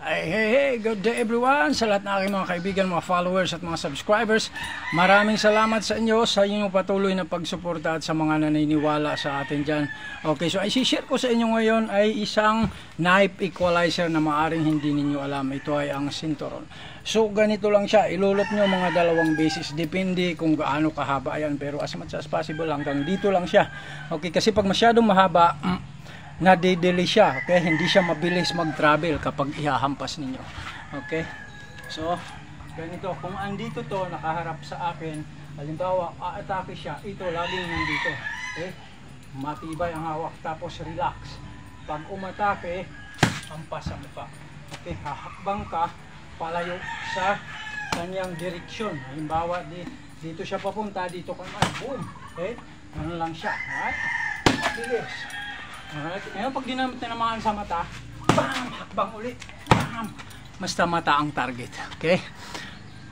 Hey, good day everyone, sa lahat ng aking mga kaibigan, mga followers at mga subscribers. Maraming salamat sa inyo sa inyong patuloy na pagsuporta at sa mga naniniwala sa atin dyan. Okay, so i-share ko sa inyo ngayon ay isang knife equalizer na maaring hindi ninyo alam. Ito ay ang Sinturon. So ganito lang siya, ilulot nyo mga dalawang beses, depende kung gaano kahaba yan, pero as much as possible hanggang dito lang siya. Okay, kasi pag masyadong mahaba, nadidili siya, okay? Hindi siya mabilis mag-travel kapag ihahampas ninyo. Okay? So, ganito, kung andito to, nakaharap sa akin, halimbawa, aatake siya, ito, laging nandito. Okay? Matibay ang hawak, tapos relax. Pag umatake, hampas sa mukha. Okay? Hahakbang ka, palayo sa kanyang direksyon. Halimbawa, dito siya papunta, dito ka naman, boom! Okay? Ano lang siya, right? Mabilis. Alright, ngayon pag ginamit na naman sa mata, bam! Hakbang ulit, bam! Basta mata ang target, okay?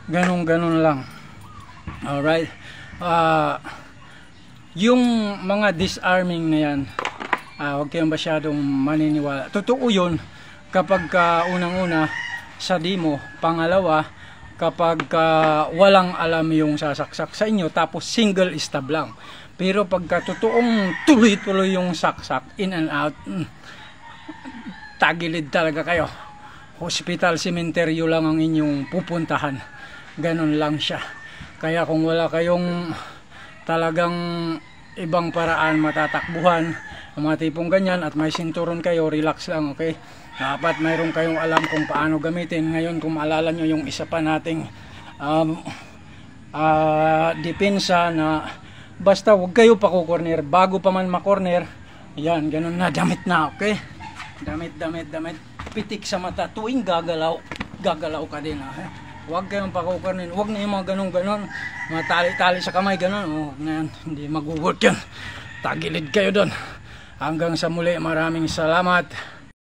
Ganun lang. Alright, yung mga disarming na yan, huwag kayong masyadong maniniwala. Totoo yun kapag unang-una sa demo, pangalawa kapag walang alam yung sasaksak sa inyo, tapos single stab lang. Pero pagka totoong tuloy-tuloy yung saksak, in and out, tagilid talaga kayo. Hospital, sementeryo lang ang inyong pupuntahan. Ganun lang siya. Kaya kung wala kayong talagang ibang paraan matatakbuhan, mga tipong ganyan, at may sinturon kayo, relax lang, okay? Dapat mayroon kayong alam kung paano gamitin. Ngayon, kung maalala nyo yung isa pa nating depensa na basta huwag kayo pa kukorner, bago pa man makorner, yan, ganun na, damit na, okay? Damit, pitik sa mata, tuwing gagalaw ka din, okay? Huwag kayong pa kukorner, huwag na yung mga ganun, mga tali-tali sa kamay, ganun, huwag na yan, hindi mag-work yan, tagilid kayo doon. Hanggang sa muli, maraming salamat.